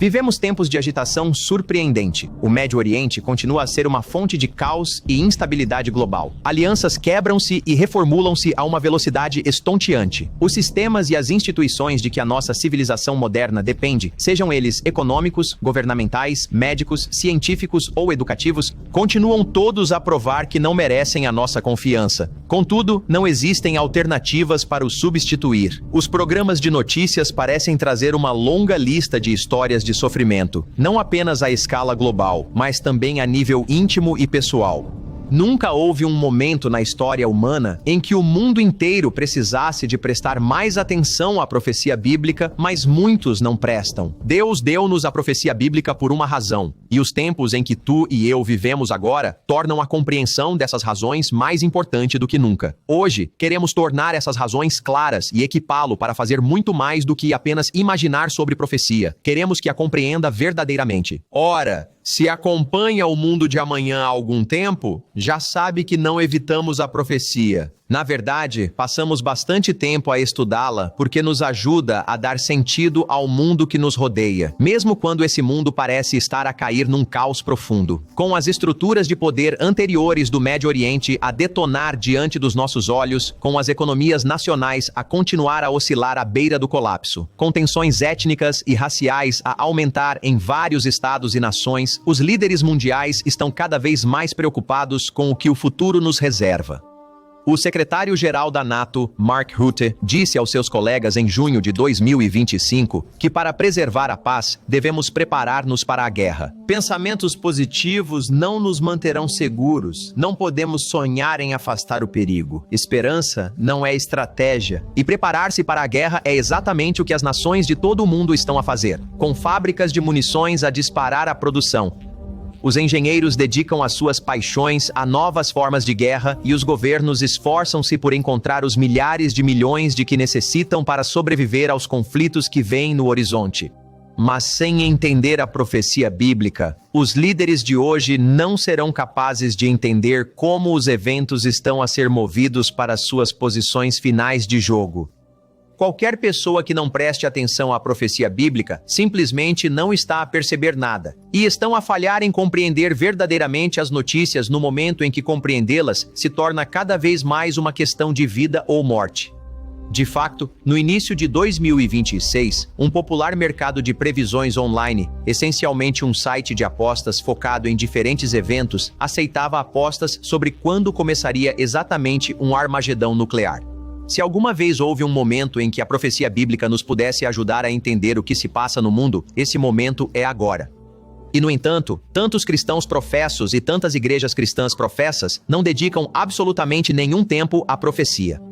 Vivemos tempos de agitação surpreendente. O Médio Oriente continua a ser uma fonte de caos e instabilidade global. Alianças quebram-se e reformulam-se a uma velocidade estonteante. Os sistemas e as instituições de que a nossa civilização moderna depende, sejam eles econômicos, governamentais, médicos, científicos ou educativos, continuam todos a provar que não merecem a nossa confiança. Contudo, não existem alternativas para os substituir. Os programas de notícias parecem trazer uma longa lista de histórias de sofrimento, não apenas à escala global, mas também a nível íntimo e pessoal. Nunca houve um momento na história humana em que o mundo inteiro precisasse de prestar mais atenção à profecia bíblica, mas muitos não prestam. Deus deu-nos a profecia bíblica por uma razão, e os tempos em que tu e eu vivemos agora tornam a compreensão dessas razões mais importante do que nunca. Hoje, queremos tornar essas razões claras e equipá-lo para fazer muito mais do que apenas imaginar sobre profecia. Queremos que a compreenda verdadeiramente. Ora, se acompanha o mundo de amanhã há algum tempo, já sabe que não evitamos a profecia. Na verdade, passamos bastante tempo a estudá-la porque nos ajuda a dar sentido ao mundo que nos rodeia, mesmo quando esse mundo parece estar a cair num caos profundo. Com as estruturas de poder anteriores do Médio Oriente a detonar diante dos nossos olhos, com as economias nacionais a continuar a oscilar à beira do colapso, com tensões étnicas e raciais a aumentar em vários estados e nações, os líderes mundiais estão cada vez mais preocupados com o que o futuro nos reserva. O secretário-geral da NATO, Mark Rutte, disse aos seus colegas em junho de 2025 que para preservar a paz, devemos preparar-nos para a guerra. Pensamentos positivos não nos manterão seguros. Não podemos sonhar em afastar o perigo. Esperança não é estratégia. E preparar-se para a guerra é exatamente o que as nações de todo o mundo estão a fazer, com fábricas de munições a disparar a produção. Os engenheiros dedicam as suas paixões a novas formas de guerra e os governos esforçam-se por encontrar os milhares de milhões de que necessitam para sobreviver aos conflitos que vêm no horizonte. Mas sem entender a profecia bíblica, os líderes de hoje não serão capazes de entender como os eventos estão a ser movidos para suas posições finais de jogo. Qualquer pessoa que não preste atenção à profecia bíblica simplesmente não está a perceber nada, e estão a falhar em compreender verdadeiramente as notícias no momento em que compreendê-las se torna cada vez mais uma questão de vida ou morte. De fato, no início de 2026, um popular mercado de previsões online, essencialmente um site de apostas focado em diferentes eventos, aceitava apostas sobre quando começaria exatamente um Armagedão nuclear. Se alguma vez houve um momento em que a profecia bíblica nos pudesse ajudar a entender o que se passa no mundo, esse momento é agora. E, no entanto, tantos cristãos professos e tantas igrejas cristãs professas não dedicam absolutamente nenhum tempo à profecia.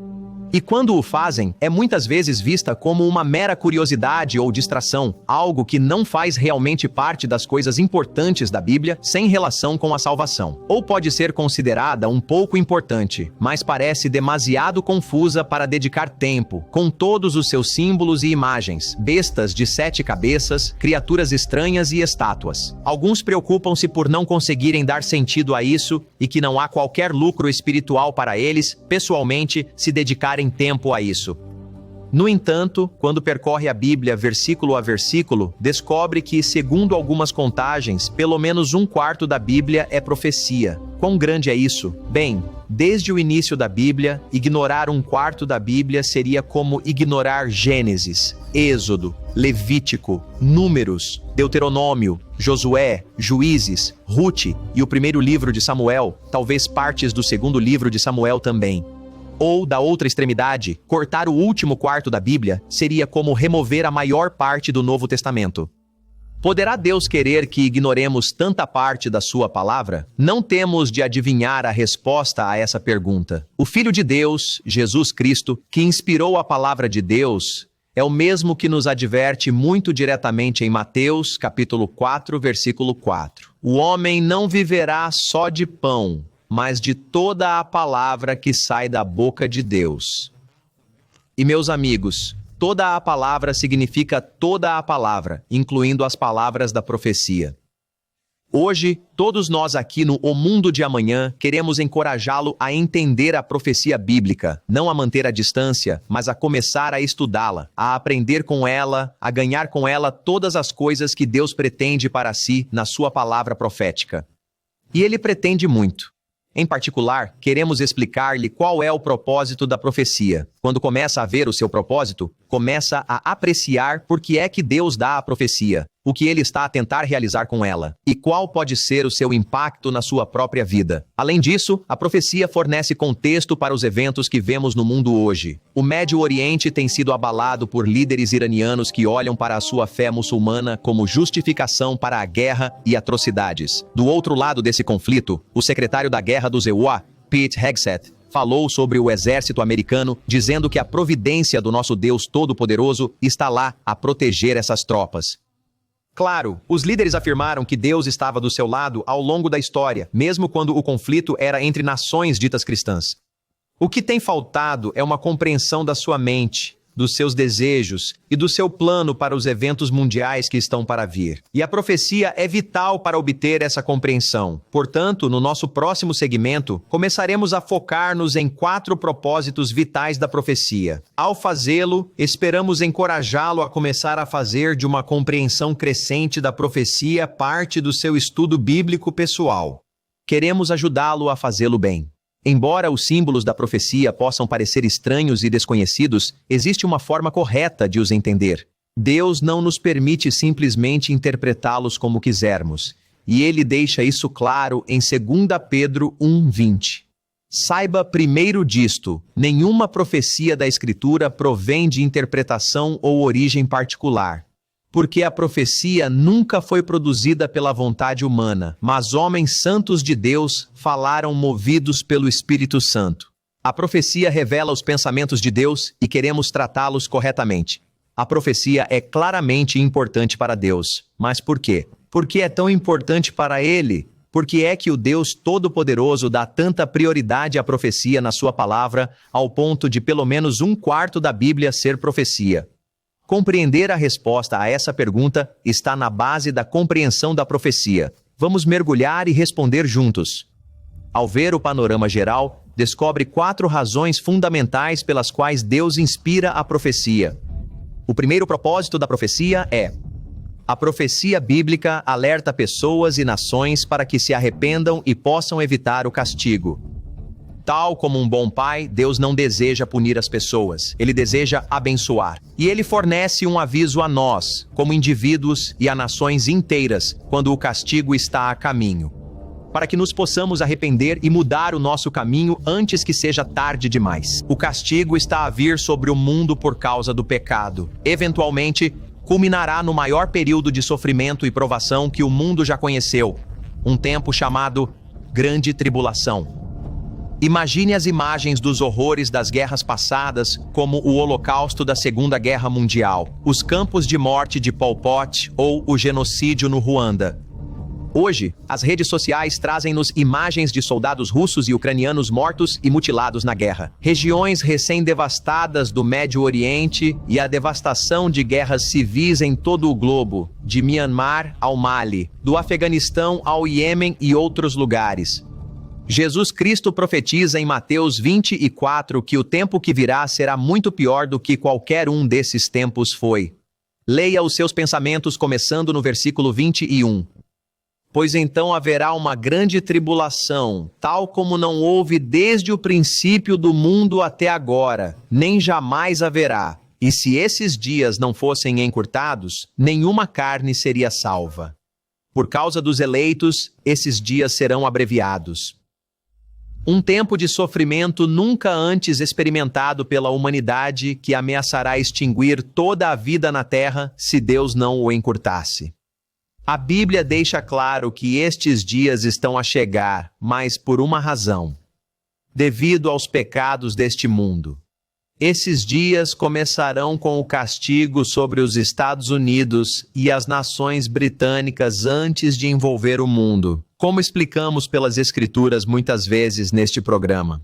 E quando o fazem, é muitas vezes vista como uma mera curiosidade ou distração, algo que não faz realmente parte das coisas importantes da Bíblia sem relação com a salvação. Ou pode ser considerada um pouco importante, mas parece demasiado confusa para dedicar tempo, com todos os seus símbolos e imagens, bestas de 7 cabeças, criaturas estranhas e estátuas. Alguns preocupam-se por não conseguirem dar sentido a isso e que não há qualquer lucro espiritual para eles, pessoalmente, se dedicarem tempo a isso. No entanto, quando percorre a Bíblia versículo a versículo, descobre que, segundo algumas contagens, pelo menos 1/4 da Bíblia é profecia. Quão grande é isso? Bem, desde o início da Bíblia, ignorar 1/4 da Bíblia seria como ignorar Gênesis, Êxodo, Levítico, Números, Deuteronômio, Josué, Juízes, Rute e o primeiro livro de Samuel, talvez partes do segundo livro de Samuel também. Ou, da outra extremidade, cortar o último 1/4 da Bíblia seria como remover a maior parte do Novo Testamento. Poderá Deus querer que ignoremos tanta parte da sua palavra? Não temos de adivinhar a resposta a essa pergunta. O Filho de Deus, Jesus Cristo, que inspirou a palavra de Deus, é o mesmo que nos adverte muito diretamente em Mateus, capítulo 4, versículo 4. O homem não viverá só de pão, mas de toda a palavra que sai da boca de Deus. E, meus amigos, toda a palavra significa toda a palavra, incluindo as palavras da profecia. Hoje, todos nós aqui no O Mundo de Amanhã queremos encorajá-lo a entender a profecia bíblica, não a manter a distância, mas a começar a estudá-la, a aprender com ela, a ganhar com ela todas as coisas que Deus pretende para si na sua palavra profética. E Ele pretende muito. Em particular, queremos explicar-lhe qual é o propósito da profecia. Quando começa a ver o seu propósito, começa a apreciar por que é que Deus dá a profecia, o que ele está a tentar realizar com ela, e qual pode ser o seu impacto na sua própria vida. Além disso, a profecia fornece contexto para os eventos que vemos no mundo hoje. O Médio Oriente tem sido abalado por líderes iranianos que olham para a sua fé muçulmana como justificação para a guerra e atrocidades. Do outro lado desse conflito, o secretário da Guerra do ZEUA, Pete Hegseth, falou sobre o exército americano, dizendo que a providência do nosso Deus Todo-Poderoso está lá a proteger essas tropas. Claro, os líderes afirmaram que Deus estava do seu lado ao longo da história, mesmo quando o conflito era entre nações ditas cristãs. O que tem faltado é uma compreensão da sua mente, dos seus desejos e do seu plano para os eventos mundiais que estão para vir. E a profecia é vital para obter essa compreensão. Portanto, no nosso próximo segmento, começaremos a focar-nos em 4 propósitos vitais da profecia. Ao fazê-lo, esperamos encorajá-lo a começar a fazer de uma compreensão crescente da profecia parte do seu estudo bíblico pessoal. Queremos ajudá-lo a fazê-lo bem. Embora os símbolos da profecia possam parecer estranhos e desconhecidos, existe uma forma correta de os entender. Deus não nos permite simplesmente interpretá-los como quisermos, e Ele deixa isso claro em 2 Pedro 1:20. Saiba primeiro disto, nenhuma profecia da Escritura provém de interpretação ou origem particular. Porque a profecia nunca foi produzida pela vontade humana, mas homens santos de Deus falaram movidos pelo Espírito Santo. A profecia revela os pensamentos de Deus e queremos tratá-los corretamente. A profecia é claramente importante para Deus. Mas por quê? Por que é tão importante para Ele? Por que é que o Deus Todo-Poderoso dá tanta prioridade à profecia na sua palavra, ao ponto de pelo menos 1/4 da Bíblia ser profecia? Compreender a resposta a essa pergunta está na base da compreensão da profecia. Vamos mergulhar e responder juntos. Ao ver o panorama geral, descobre 4 razões fundamentais pelas quais Deus inspira a profecia. O primeiro propósito da profecia é: a profecia bíblica alerta pessoas e nações para que se arrependam e possam evitar o castigo. Tal como um bom pai, Deus não deseja punir as pessoas, Ele deseja abençoar. E Ele fornece um aviso a nós, como indivíduos e a nações inteiras, quando o castigo está a caminho, para que nos possamos arrepender e mudar o nosso caminho antes que seja tarde demais. O castigo está a vir sobre o mundo por causa do pecado. Eventualmente, culminará no maior período de sofrimento e provação que o mundo já conheceu, um tempo chamado Grande Tribulação. Imagine as imagens dos horrores das guerras passadas, como o Holocausto da Segunda Guerra Mundial, os campos de morte de Pol Pot ou o genocídio no Ruanda. Hoje, as redes sociais trazem-nos imagens de soldados russos e ucranianos mortos e mutilados na guerra, regiões recém-devastadas do Médio Oriente e a devastação de guerras civis em todo o globo, de Myanmar ao Mali, do Afeganistão ao Iêmen e outros lugares. Jesus Cristo profetiza em Mateus 24 que o tempo que virá será muito pior do que qualquer um desses tempos foi. Leia os seus pensamentos começando no versículo 21. Pois então haverá uma grande tribulação, tal como não houve desde o princípio do mundo até agora, nem jamais haverá. E se esses dias não fossem encurtados, nenhuma carne seria salva. Por causa dos eleitos, esses dias serão abreviados. Um tempo de sofrimento nunca antes experimentado pela humanidade que ameaçará extinguir toda a vida na Terra se Deus não o encurtasse. A Bíblia deixa claro que estes dias estão a chegar, mas por uma razão: devido aos pecados deste mundo. Esses dias começarão com o castigo sobre os Estados Unidos e as nações britânicas antes de envolver o mundo, como explicamos pelas Escrituras muitas vezes neste programa.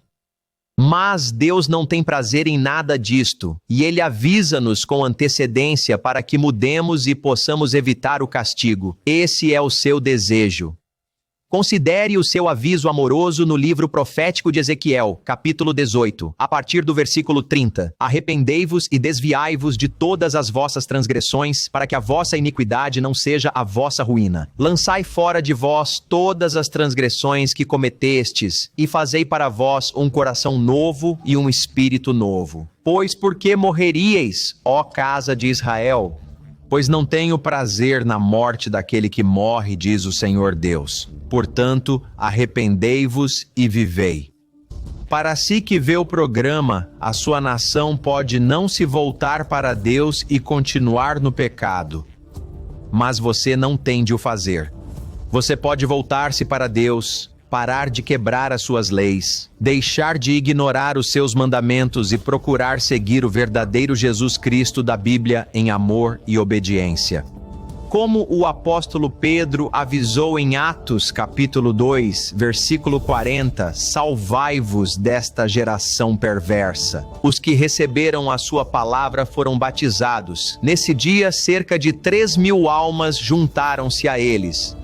Mas Deus não tem prazer em nada disto, e Ele avisa-nos com antecedência para que mudemos e possamos evitar o castigo. Esse é o seu desejo. Considere o seu aviso amoroso no livro profético de Ezequiel, capítulo 18, a partir do versículo 30. Arrependei-vos e desviai-vos de todas as vossas transgressões, para que a vossa iniquidade não seja a vossa ruína. Lançai fora de vós todas as transgressões que cometestes, e fazei para vós um coração novo e um espírito novo. Pois por que morreríeis, ó casa de Israel? Pois não tenho prazer na morte daquele que morre, diz o Senhor Deus. Portanto, arrependei-vos e vivei. Para si que vê o programa, a sua nação pode não se voltar para Deus e continuar no pecado. Mas você não tem de o fazer. Você pode voltar-se para Deus, parar de quebrar as suas leis, deixar de ignorar os seus mandamentos e procurar seguir o verdadeiro Jesus Cristo da Bíblia em amor e obediência. Como o apóstolo Pedro avisou em Atos capítulo 2, versículo 40, salvai-vos desta geração perversa. Os que receberam a sua palavra foram batizados. Nesse dia, cerca de 3.000 almas juntaram-se a eles.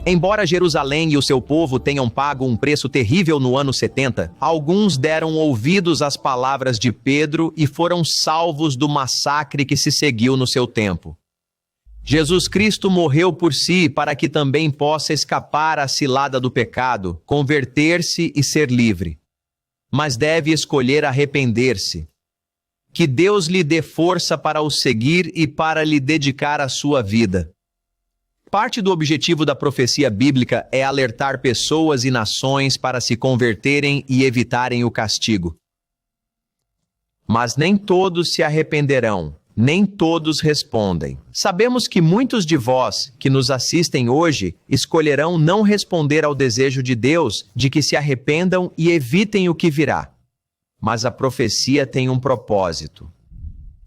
Embora Jerusalém e o seu povo tenham pago um preço terrível no ano 70, alguns deram ouvidos às palavras de Pedro e foram salvos do massacre que se seguiu no seu tempo. Jesus Cristo morreu por si para que também possa escapar à cilada do pecado, converter-se e ser livre. Mas deve escolher arrepender-se. Que Deus lhe dê força para o seguir e para lhe dedicar a sua vida. Parte do objetivo da profecia bíblica é alertar pessoas e nações para se converterem e evitarem o castigo. Mas nem todos se arrependerão, nem todos respondem. Sabemos que muitos de vós, que nos assistem hoje, escolherão não responder ao desejo de Deus de que se arrependam e evitem o que virá. Mas a profecia tem um propósito.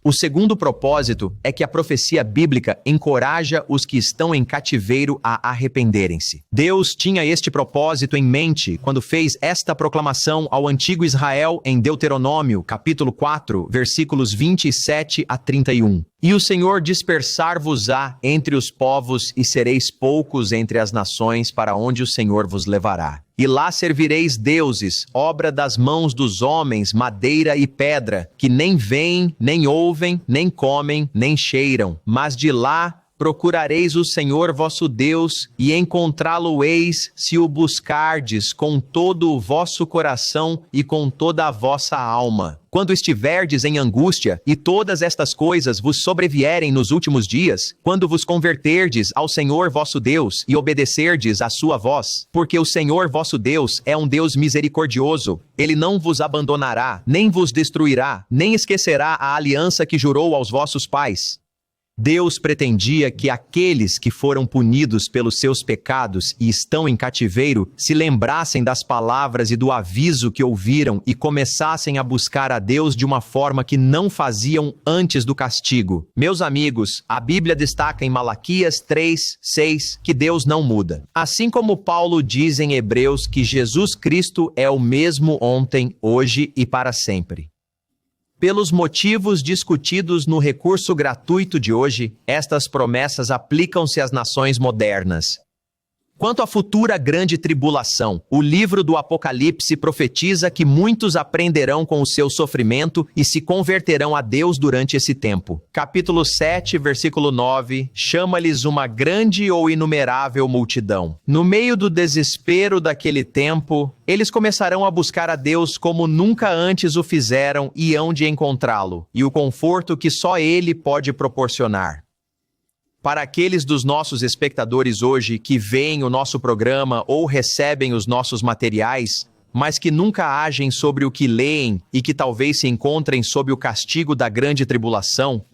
O segundo propósito é que a profecia bíblica encoraja os que estão em cativeiro a arrependerem-se. Deus tinha este propósito em mente quando fez esta proclamação ao antigo Israel em Deuteronômio, capítulo 4, versículos 27 a 31. E o Senhor dispersar-vos-á entre os povos e sereis poucos entre as nações para onde o Senhor vos levará. E lá servireis deuses, obra das mãos dos homens, madeira e pedra, que nem veem, nem ouvem, nem comem, nem cheiram. Mas de lá procurareis o Senhor vosso Deus, e encontrá-lo-eis se o buscardes com todo o vosso coração e com toda a vossa alma. Quando estiverdes em angústia, e todas estas coisas vos sobrevierem nos últimos dias, quando vos converterdes ao Senhor vosso Deus e obedecerdes à sua voz, porque o Senhor vosso Deus é um Deus misericordioso, ele não vos abandonará, nem vos destruirá, nem esquecerá a aliança que jurou aos vossos pais. Deus pretendia que aqueles que foram punidos pelos seus pecados e estão em cativeiro se lembrassem das palavras e do aviso que ouviram e começassem a buscar a Deus de uma forma que não faziam antes do castigo. Meus amigos, a Bíblia destaca em Malaquias 3:6 que Deus não muda. Assim como Paulo diz em Hebreus que Jesus Cristo é o mesmo ontem, hoje e para sempre. Pelos motivos discutidos no recurso gratuito de hoje, estas promessas aplicam-se às nações modernas. Quanto à futura grande tribulação, o livro do Apocalipse profetiza que muitos aprenderão com o seu sofrimento e se converterão a Deus durante esse tempo. Capítulo 7, versículo 9, chama-lhes uma grande ou inumerável multidão. No meio do desespero daquele tempo, eles começarão a buscar a Deus como nunca antes o fizeram e hão de encontrá-lo, e o conforto que só Ele pode proporcionar. Para aqueles dos nossos espectadores hoje que veem o nosso programa ou recebem os nossos materiais, mas que nunca agem sobre o que leem e que talvez se encontrem sob o castigo da grande tribulação,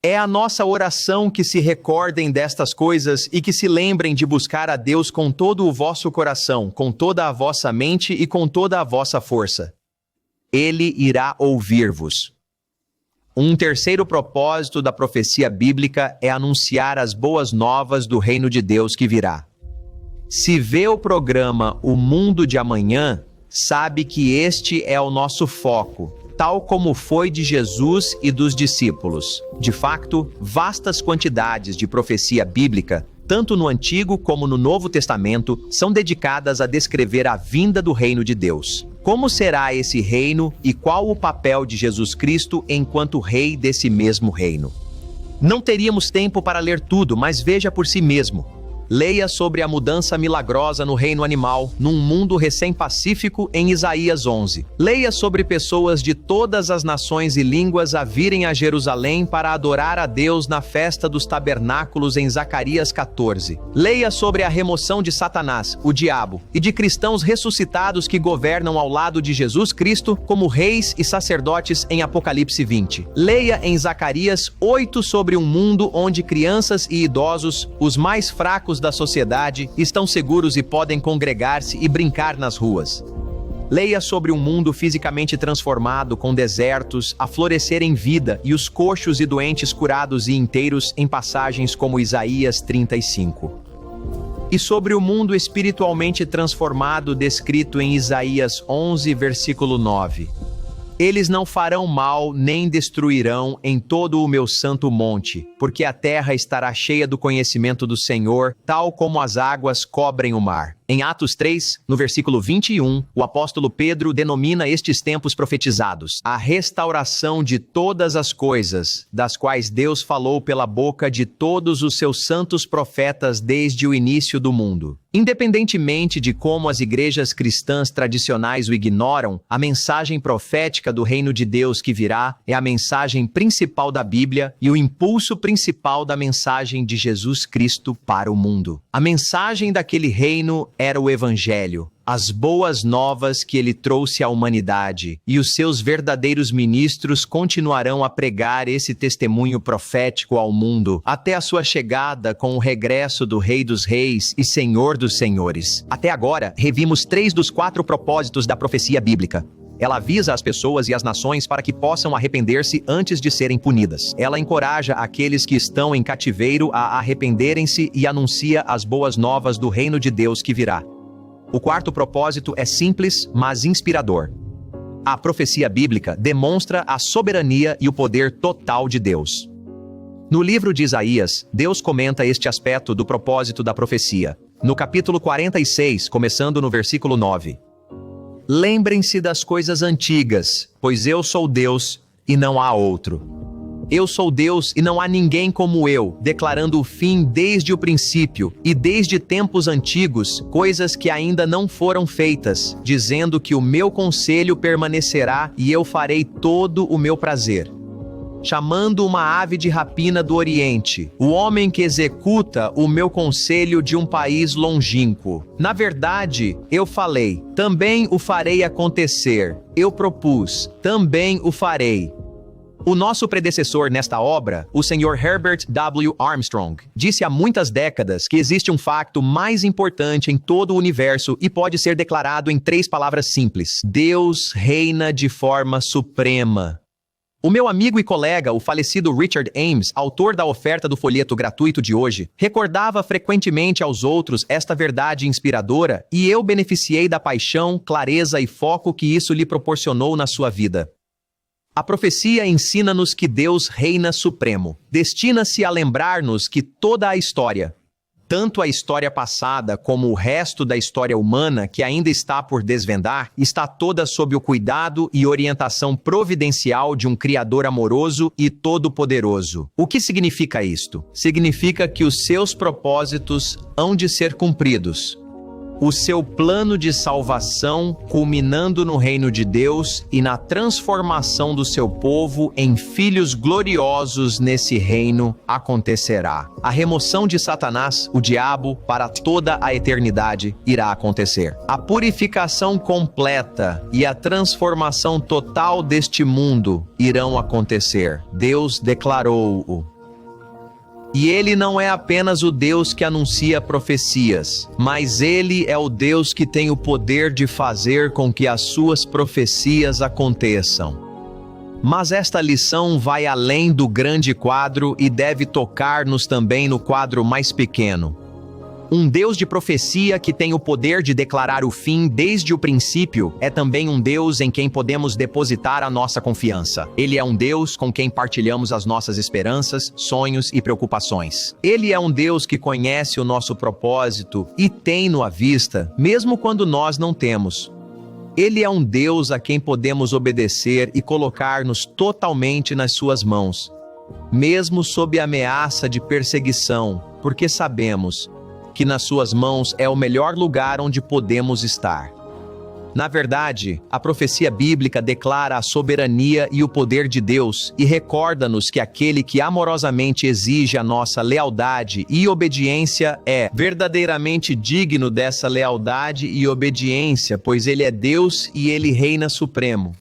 é a nossa oração que se recordem destas coisas e que se lembrem de buscar a Deus com todo o vosso coração, com toda a vossa mente e com toda a vossa força. Ele irá ouvir-vos. Um terceiro propósito da profecia bíblica é anunciar as boas novas do reino de Deus que virá. Se vê o programa O Mundo de Amanhã, sabe que este é o nosso foco, tal como foi de Jesus e dos discípulos. De fato, vastas quantidades de profecia bíblica, tanto no Antigo como no Novo Testamento, são dedicadas a descrever a vinda do reino de Deus. Como será esse reino e qual o papel de Jesus Cristo enquanto rei desse mesmo reino? Não teríamos tempo para ler tudo, mas veja por si mesmo. Leia sobre a mudança milagrosa no reino animal, num mundo recém-pacífico, em Isaías 11. Leia sobre pessoas de todas as nações e línguas a virem a Jerusalém para adorar a Deus na festa dos tabernáculos em Zacarias 14. Leia sobre a remoção de Satanás, o diabo, e de cristãos ressuscitados que governam ao lado de Jesus Cristo como reis e sacerdotes em Apocalipse 20. Leia em Zacarias 8 sobre um mundo onde crianças e idosos, os mais fracos da sociedade, estão seguros e podem congregar-se e brincar nas ruas. Leia sobre um mundo fisicamente transformado, com desertos a florescer em vida e os coxos e doentes curados e inteiros em passagens como Isaías 35. E sobre o mundo espiritualmente transformado descrito em Isaías 11, versículo 9. Eles não farão mal nem destruirão em todo o meu santo monte, porque a terra estará cheia do conhecimento do Senhor, tal como as águas cobrem o mar. Em Atos 3, no versículo 21, o apóstolo Pedro denomina estes tempos profetizados a restauração de todas as coisas, das quais Deus falou pela boca de todos os seus santos profetas desde o início do mundo. Independentemente de como as igrejas cristãs tradicionais o ignoram, a mensagem profética do reino de Deus que virá é a mensagem principal da Bíblia e o impulso principal da mensagem de Jesus Cristo para o mundo. A mensagem daquele reino era o Evangelho, as boas novas que ele trouxe à humanidade, e os seus verdadeiros ministros continuarão a pregar esse testemunho profético ao mundo, até a sua chegada com o regresso do Rei dos Reis e Senhor dos Senhores. Até agora, revimos 3 dos 4 propósitos da profecia bíblica. Ela avisa as pessoas e as nações para que possam arrepender-se antes de serem punidas. Ela encoraja aqueles que estão em cativeiro a arrependerem-se e anuncia as boas novas do reino de Deus que virá. O 4º propósito é simples, mas inspirador. A profecia bíblica demonstra a soberania e o poder total de Deus. No livro de Isaías, Deus comenta este aspecto do propósito da profecia. No capítulo 46, começando no versículo 9. Lembrem-se das coisas antigas, pois eu sou Deus e não há outro. Eu sou Deus e não há ninguém como eu, declarando o fim desde o princípio e desde tempos antigos, coisas que ainda não foram feitas, dizendo que o meu conselho permanecerá e eu farei todo o meu prazer. Chamando uma ave de rapina do Oriente, o homem que executa o meu conselho de um país longínquo. Na verdade, eu falei, também o farei acontecer. Eu propus, também o farei. O nosso predecessor nesta obra, o Sr. Herbert W. Armstrong, disse há muitas décadas que existe um facto mais importante em todo o universo e pode ser declarado em 3 palavras simples: Deus reina de forma suprema. O meu amigo e colega, o falecido Richard Ames, autor da oferta do folheto gratuito de hoje, recordava frequentemente aos outros esta verdade inspiradora e eu beneficiei da paixão, clareza e foco que isso lhe proporcionou na sua vida. A profecia ensina-nos que Deus reina supremo. Destina-se a lembrar-nos que toda a história, tanto a história passada como o resto da história humana que ainda está por desvendar, está toda sob o cuidado e orientação providencial de um Criador amoroso e todo-poderoso. O que significa isto? Significa que os seus propósitos hão de ser cumpridos. O seu plano de salvação, culminando no reino de Deus e na transformação do seu povo em filhos gloriosos nesse reino, acontecerá. A remoção de Satanás, o diabo, para toda a eternidade irá acontecer. A purificação completa e a transformação total deste mundo irão acontecer. Deus declarou-o. E ele não é apenas o Deus que anuncia profecias, mas ele é o Deus que tem o poder de fazer com que as suas profecias aconteçam. Mas esta lição vai além do grande quadro e deve tocar-nos também no quadro mais pequeno. Um Deus de profecia que tem o poder de declarar o fim desde o princípio é também um Deus em quem podemos depositar a nossa confiança. Ele é um Deus com quem partilhamos as nossas esperanças, sonhos e preocupações. Ele é um Deus que conhece o nosso propósito e tem-no à vista, mesmo quando nós não temos. Ele é um Deus a quem podemos obedecer e colocar-nos totalmente nas suas mãos, mesmo sob a ameaça de perseguição, porque sabemos que nas suas mãos é o melhor lugar onde podemos estar. Na verdade, a profecia bíblica declara a soberania e o poder de Deus e recorda-nos que aquele que amorosamente exige a nossa lealdade e obediência é verdadeiramente digno dessa lealdade e obediência, pois ele é Deus e ele reina supremo.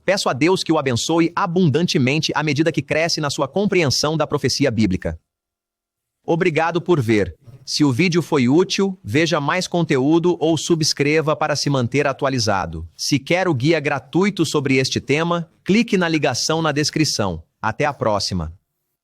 Peço a Deus que o abençoe abundantemente à medida que cresce na sua compreensão da profecia bíblica. Obrigado por ver. Se o vídeo foi útil, veja mais conteúdo ou subscreva para se manter atualizado. Se quer o guia gratuito sobre este tema, clique na ligação na descrição. Até a próxima!